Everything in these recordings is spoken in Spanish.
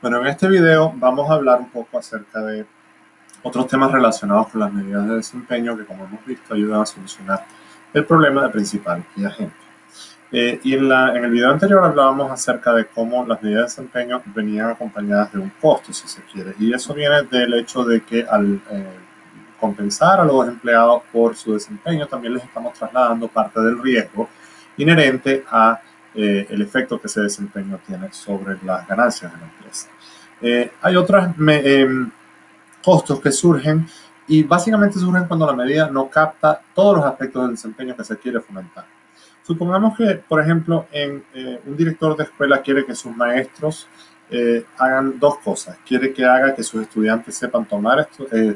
Bueno, en este video vamos a hablar un poco acerca de otros temas relacionados con las medidas de desempeño que, como hemos visto, ayudan a solucionar el problema de principal y agente. En el video anterior hablábamos acerca de cómo las medidas de desempeño venían acompañadas de un costo, si se quiere, y eso viene del hecho de que al compensar a los empleados por su desempeño, también les estamos trasladando parte del riesgo inherente a el efecto que ese desempeño tiene sobre las ganancias de la empresa. Hay otros costos que surgen y básicamente surgen cuando la medida no capta todos los aspectos del desempeño que se quiere fomentar. Supongamos que, por ejemplo, un director de escuela quiere que sus maestros hagan dos cosas. Quiere que haga que sus estudiantes sepan tomar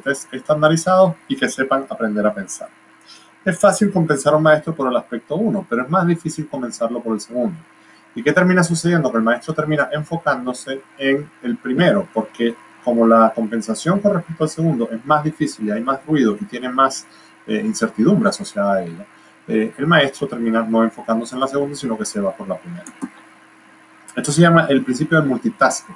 test estandarizados y que sepan aprender a pensar. Es fácil compensar a un maestro por el aspecto 1, pero es más difícil compensarlo por el segundo. ¿Y qué termina sucediendo? Que el maestro termina enfocándose en el primero, porque como la compensación con respecto al segundo es más difícil y hay más ruido y tiene más incertidumbre asociada a ella, el maestro termina no enfocándose en la segunda, sino que se va por la primera. Esto se llama el principio del multitasking,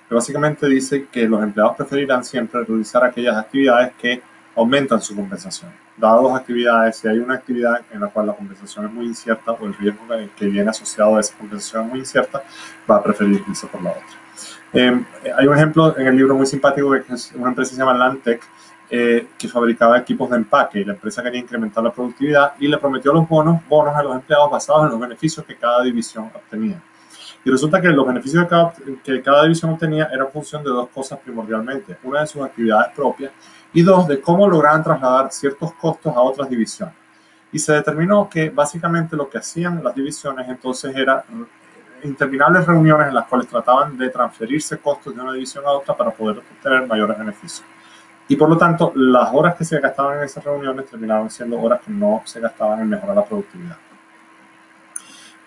que básicamente dice que los empleados preferirán siempre realizar aquellas actividades que aumentan su compensación. Dadas dos actividades, si hay una actividad en la cual la compensación es muy incierta o el riesgo que viene asociado a esa compensación es muy incierta, va a preferir irse por la otra. Hay un ejemplo en el libro muy simpático que es una empresa que se llama Lantec, que fabricaba equipos de empaque y la empresa quería incrementar la productividad y le prometió los bonos a los empleados basados en los beneficios que cada división obtenía. Y resulta que los beneficios que cada división obtenía eran función de dos cosas primordialmente. Una de sus actividades propias y dos de cómo lograban trasladar ciertos costos a otras divisiones. Y se determinó que básicamente lo que hacían las divisiones entonces era interminables reuniones en las cuales trataban de transferirse costos de una división a otra para poder obtener mayores beneficios. Y por lo tanto, las horas que se gastaban en esas reuniones terminaban siendo horas que no se gastaban en mejorar la productividad.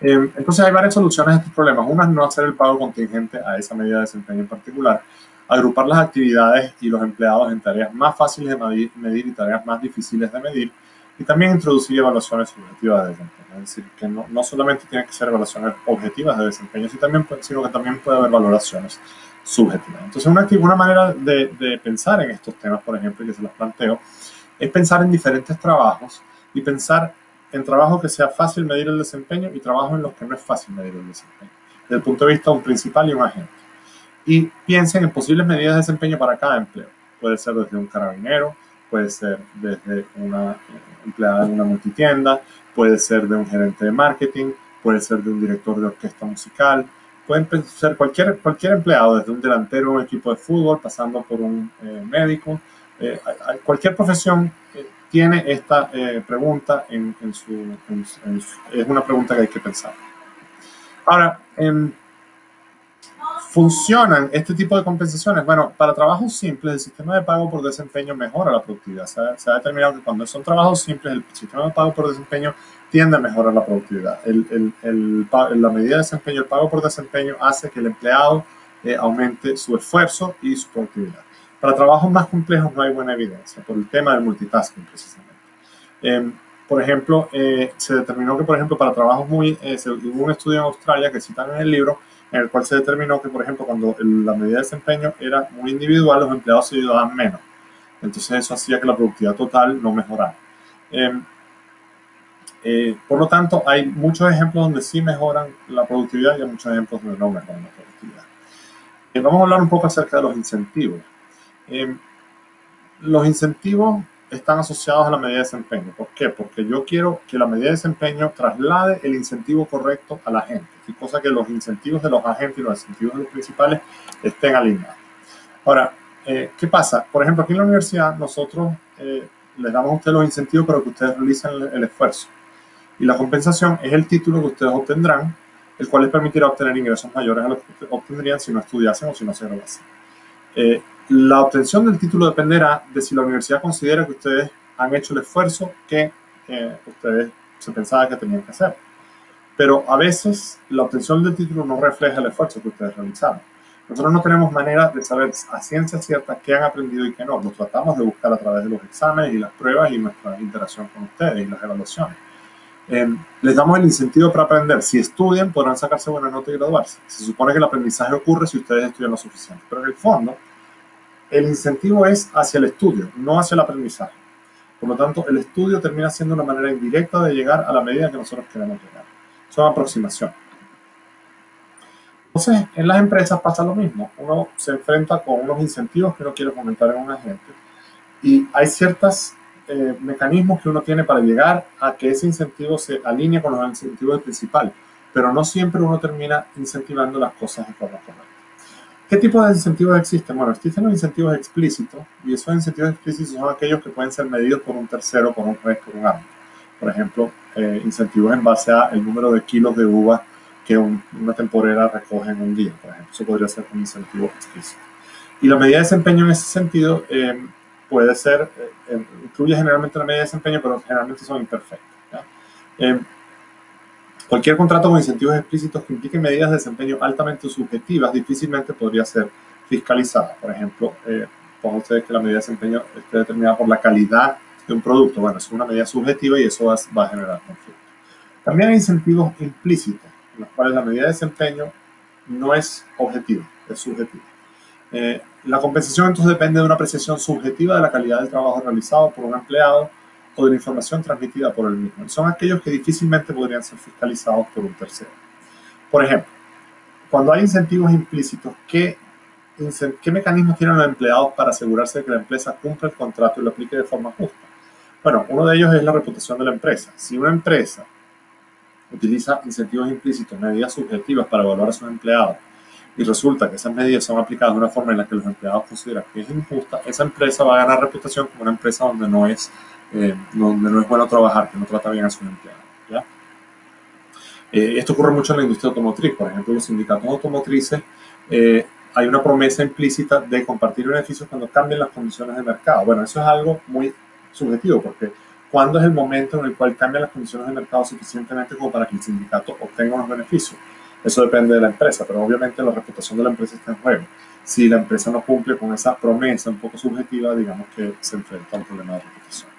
Entonces hay varias soluciones a estos problemas. Una es no hacer el pago contingente a esa medida de desempeño en particular, agrupar las actividades y los empleados en tareas más fáciles de medir y tareas más difíciles de medir, y también introducir evaluaciones subjetivas de desempeño. Es decir, que no solamente tienen que ser evaluaciones objetivas de desempeño, sino que también puede haber valoraciones subjetivas. Entonces una manera de pensar en estos temas, por ejemplo, y que se los planteo, es pensar en diferentes trabajos y pensar en trabajos que sea fácil medir el desempeño y trabajos en los que no es fácil medir el desempeño, desde el punto de vista de un principal y un agente. Y piensen en posibles medidas de desempeño para cada empleo. Puede ser desde un carabinero, puede ser desde una empleada en una multitienda, puede ser de un gerente de marketing, puede ser de un director de orquesta musical, pueden ser cualquier empleado, desde un delantero de un equipo de fútbol, pasando por un médico. Cualquier profesión tiene esta pregunta es una pregunta que hay que pensar. Ahora, ¿funcionan este tipo de compensaciones? Bueno, para trabajos simples, el sistema de pago por desempeño mejora la productividad. Se ha determinado que cuando son trabajos simples, el sistema de pago por desempeño tiende a mejorar la productividad. La medida de desempeño, el pago por desempeño, hace que el empleado aumente su esfuerzo y su productividad. Para trabajos más complejos no hay buena evidencia, por el tema del multitasking precisamente. Por ejemplo, se determinó que, por ejemplo, para trabajos hubo un estudio en Australia que citan en el libro, en el cual se determinó que, por ejemplo, cuando la medida de desempeño era muy individual, los empleados se ayudaban menos. Entonces eso hacía que la productividad total no mejorara. Por lo tanto, hay muchos ejemplos donde sí mejoran la productividad y hay muchos ejemplos donde no mejoran la productividad. Vamos a hablar un poco acerca de los incentivos. Los incentivos están asociados a la medida de desempeño. ¿Por qué? Porque yo quiero que la medida de desempeño traslade el incentivo correcto a la gente, y cosa que los incentivos de los agentes y los incentivos de los principales estén alineados. Ahora, ¿qué pasa? Por ejemplo, aquí en la universidad nosotros les damos a ustedes los incentivos para que ustedes realicen el esfuerzo. Y la compensación es el título que ustedes obtendrán, el cual les permitirá obtener ingresos mayores a los que obtendrían si no estudiasen o si no se graduasen. La obtención del título dependerá de si la universidad considera que ustedes han hecho el esfuerzo que ustedes se pensaba que tenían que hacer. Pero a veces la obtención del título no refleja el esfuerzo que ustedes realizaron. Nosotros no tenemos manera de saber a ciencia cierta qué han aprendido y qué no. Lo tratamos de buscar a través de los exámenes y las pruebas y nuestra interacción con ustedes y las evaluaciones. Les damos el incentivo para aprender. Si estudian, podrán sacarse buenas notas y graduarse. Se supone que el aprendizaje ocurre si ustedes estudian lo suficiente. Pero en el fondo, el incentivo es hacia el estudio, no hacia el aprendizaje. Por lo tanto, el estudio termina siendo una manera indirecta de llegar a la medida que nosotros queremos llegar. Son aproximaciones. Entonces, en las empresas pasa lo mismo. Uno se enfrenta con unos incentivos que uno quiere fomentar en un agente y hay ciertos mecanismos que uno tiene para llegar a que ese incentivo se alinee con los incentivos principales, pero no siempre uno termina incentivando las cosas de forma correcta. ¿Qué tipo de incentivos existen? Bueno, existen los incentivos explícitos y esos incentivos explícitos son aquellos que pueden ser medidos por un tercero, por un juez, por un árbitro. Por ejemplo, incentivos en base a el número de kilos de uva que una temporera recoge en un día, por ejemplo. Eso podría ser un incentivo explícito. Y la medida de desempeño en ese sentido puede ser, incluye generalmente la medida de desempeño, pero generalmente son imperfectas. Cualquier contrato con incentivos explícitos que implique medidas de desempeño altamente subjetivas difícilmente podría ser fiscalizada. Por ejemplo, pongan ustedes que la medida de desempeño esté determinada por la calidad de un producto. Bueno, es una medida subjetiva y eso va a generar conflicto. También hay incentivos implícitos, en los cuales la medida de desempeño no es objetiva, es subjetiva. La compensación entonces depende de una apreciación subjetiva de la calidad del trabajo realizado por un empleado o de la información transmitida por el mismo. Y son aquellos que difícilmente podrían ser fiscalizados por un tercero. Por ejemplo, cuando hay incentivos implícitos, ¿qué mecanismos tienen los empleados para asegurarse de que la empresa cumpla el contrato y lo aplique de forma justa? Bueno, uno de ellos es la reputación de la empresa. Si una empresa utiliza incentivos implícitos, medidas subjetivas para evaluar a sus empleados, y resulta que esas medidas son aplicadas de una forma en la que los empleados consideran que es injusta, esa empresa va a ganar reputación como una empresa donde no es bueno trabajar, que no trata bien a sus empleados. ¿Ya? Esto ocurre mucho en la industria automotriz. Por ejemplo, los sindicatos automotrices, hay una promesa implícita de compartir beneficios cuando cambien las condiciones de mercado. Bueno, eso es algo muy subjetivo, porque ¿cuándo es el momento en el cual cambian las condiciones de mercado suficientemente como para que el sindicato obtenga unos beneficios? Eso depende de la empresa, pero obviamente la reputación de la empresa está en juego. Si la empresa no cumple con esa promesa un poco subjetiva, digamos que se enfrenta a un problema de reputación.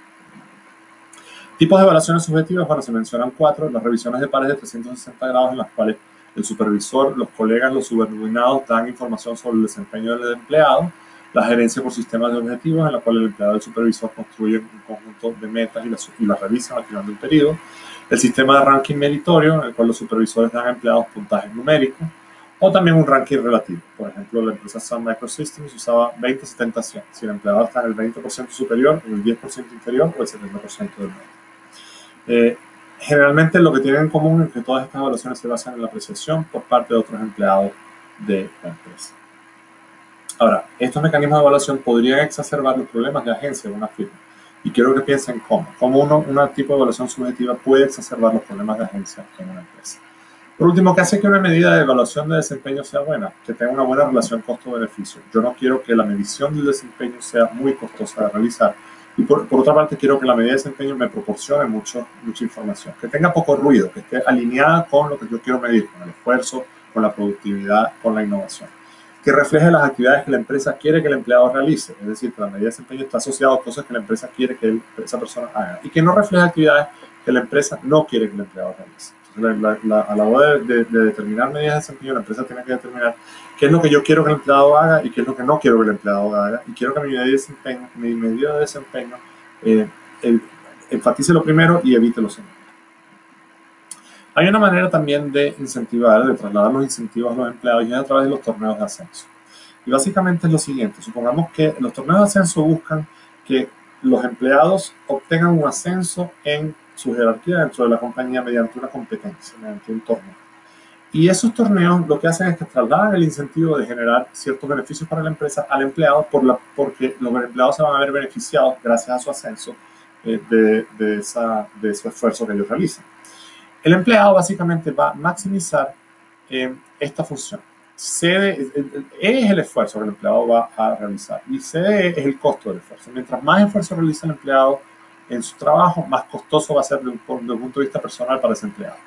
Tipos de evaluaciones subjetivas, bueno, se mencionan 4, las revisiones de pares de 360 grados en las cuales el supervisor, los colegas, los subordinados dan información sobre el desempeño del empleado, la gerencia por sistemas de objetivos en la cual el empleado y el supervisor construyen un conjunto de metas y las revisan al final de un periodo, el sistema de ranking meritorio en el cual los supervisores dan a empleados puntajes numéricos, o también un ranking relativo. Por ejemplo, la empresa Sun Microsystems usaba 20-70-100. Si el empleado está en el 20% superior, en el 10% inferior o el 70% del medio. Generalmente lo que tienen en común es que todas estas evaluaciones se basan en la apreciación por parte de otros empleados de la empresa. Ahora, estos mecanismos de evaluación podrían exacerbar los problemas de agencia de una firma. Y quiero que piensen cómo un tipo de evaluación subjetiva puede exacerbar los problemas de agencia en una empresa. Por último, ¿qué hace que una medida de evaluación de desempeño sea buena? Que tenga una buena relación costo-beneficio. Yo no quiero que la medición del desempeño sea muy costosa de realizar. Y por otra parte, quiero que la medida de desempeño me proporcione mucha información. Que tenga poco ruido, que esté alineada con lo que yo quiero medir, con el esfuerzo, con la productividad, con la innovación. Que refleje las actividades que la empresa quiere que el empleado realice. Es decir, que la medida de desempeño está asociada a cosas que la empresa quiere que esa persona haga. Y que no refleje actividades que la empresa no quiere que el empleado realice. A la hora de determinar medidas de desempeño, la empresa tiene que determinar qué es lo que yo quiero que el empleado haga y qué es lo que no quiero que el empleado haga. Y quiero que mi medida de desempeño enfatice lo primero y evite lo segundo. Hay una manera también de incentivar, de trasladar los incentivos a los empleados y es a través de los torneos de ascenso. Y básicamente es lo siguiente, supongamos que los torneos de ascenso buscan que los empleados obtengan un ascenso en su jerarquía dentro de la compañía mediante una competencia, mediante un torneo. Y esos torneos lo que hacen es que trasladan el incentivo de generar ciertos beneficios para la empresa al empleado porque los empleados se van a ver beneficiados gracias a su ascenso de su esfuerzo que ellos realizan. El empleado básicamente va a maximizar esta función. E es el esfuerzo que el empleado va a realizar y CDE es el costo del esfuerzo. Mientras más esfuerzo realiza el empleado en su trabajo, más costoso va a ser desde un punto de vista personal para ese empleado.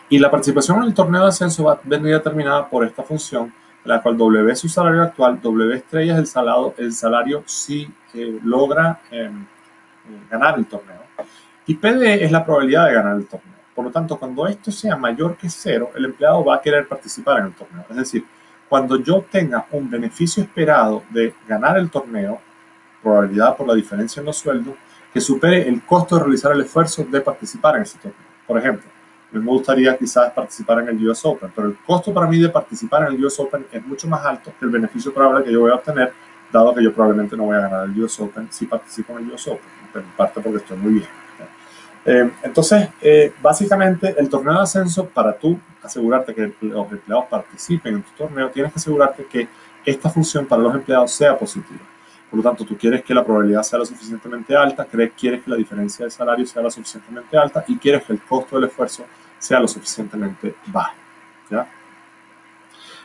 Y la participación en el torneo de ascenso va a venir determinada por esta función, en la cual W es su salario actual, W estrella es el salario si logra ganar el torneo. Y PD es la probabilidad de ganar el torneo. Por lo tanto, cuando esto sea mayor que 0, el empleado va a querer participar en el torneo. Es decir, cuando yo tenga un beneficio esperado de ganar el torneo, probabilidad por la diferencia en los sueldos, que supere el costo de realizar el esfuerzo de participar en ese torneo. Por ejemplo, a mí me gustaría quizás participar en el US Open, pero el costo para mí de participar en el US Open es mucho más alto que el beneficio probable que yo voy a obtener, dado que yo probablemente no voy a ganar el US Open si participo en el US Open, en parte porque estoy muy bien. Entonces, básicamente, el torneo de ascenso, para tú asegurarte que los empleados participen en tu torneo, tienes que asegurarte que esta función para los empleados sea positiva. Por lo tanto, tú quieres que la probabilidad sea lo suficientemente alta, quieres que la diferencia de salario sea lo suficientemente alta y quieres que el costo del esfuerzo sea lo suficientemente bajo. ¿Ya?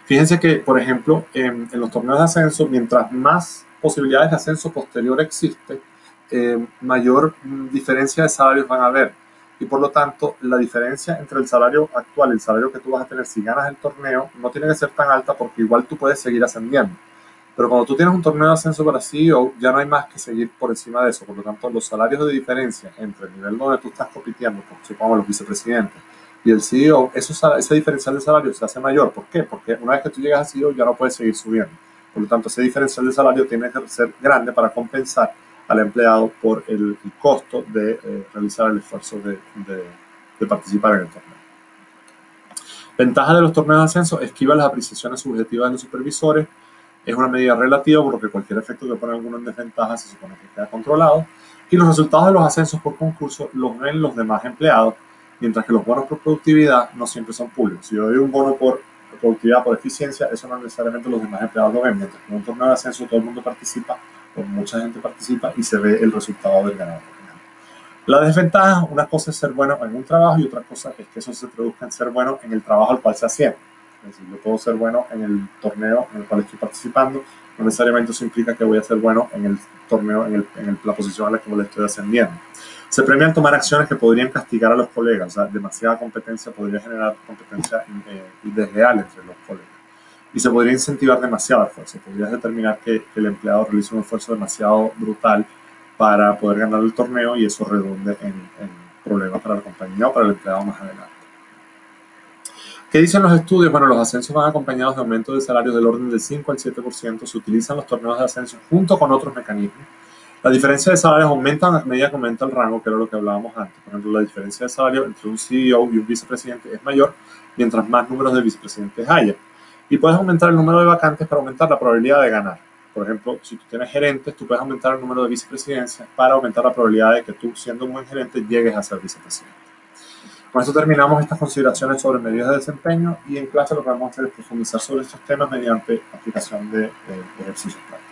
Fíjense que, por ejemplo, en los torneos de ascenso, mientras más posibilidades de ascenso posterior existe, mayor diferencia de salarios van a haber. Y por lo tanto, la diferencia entre el salario actual y el salario que tú vas a tener si ganas el torneo no tiene que ser tan alta porque igual tú puedes seguir ascendiendo. Pero cuando tú tienes un torneo de ascenso para CEO, ya no hay más que seguir por encima de eso. Por lo tanto, los salarios de diferencia entre el nivel donde tú estás compitiendo, como supongamos los vicepresidentes, y el CEO, ese diferencial de salario se hace mayor. ¿Por qué? Porque una vez que tú llegas a CEO ya no puedes seguir subiendo. Por lo tanto, ese diferencial de salario tiene que ser grande para compensar al empleado por el costo de realizar el esfuerzo de participar en el torneo. Ventaja de los torneos de ascenso: esquiva las apreciaciones subjetivas de los supervisores. Es una medida relativa, por lo que cualquier efecto que pone alguno en desventaja se supone que queda controlado. Y los resultados de los ascensos por concurso los ven los demás empleados, mientras que los bonos por productividad no siempre son públicos. Si yo doy un bono por productividad, por eficiencia, eso no necesariamente los demás empleados lo ven, mientras que en un torneo de ascenso todo el mundo participa, o mucha gente participa y se ve el resultado del ganador. La desventaja: una cosa es ser bueno en un trabajo y otra cosa es que eso se traduzca en ser bueno en el trabajo al cual se asciende. Es decir, yo puedo ser bueno en el torneo en el cual estoy participando, no necesariamente eso implica que voy a ser bueno en el torneo, en la posición a la que le estoy ascendiendo. Se premian tomar acciones que podrían castigar a los colegas. O sea, demasiada competencia podría generar competencia desleal entre los colegas. Y se podría incentivar demasiado esfuerzo. Podrías determinar que el empleado realice un esfuerzo demasiado brutal para poder ganar el torneo y eso redunde en problemas para la compañía o para el empleado más adelante. ¿Qué dicen los estudios? Bueno, los ascensos van acompañados de aumentos de salarios del orden del 5 al 7%. Se utilizan los torneos de ascenso junto con otros mecanismos. La diferencia de salarios aumenta a medida que aumenta el rango, que era lo que hablábamos antes. Por ejemplo, la diferencia de salario entre un CEO y un vicepresidente es mayor mientras más números de vicepresidentes haya. Y puedes aumentar el número de vacantes para aumentar la probabilidad de ganar. Por ejemplo, si tú tienes gerentes, tú puedes aumentar el número de vicepresidencias para aumentar la probabilidad de que tú, siendo un buen gerente, llegues a ser vicepresidente. Con esto terminamos estas consideraciones sobre medidas de desempeño y en clase lo que vamos a hacer es profundizar sobre estos temas mediante aplicación de ejercicios prácticos.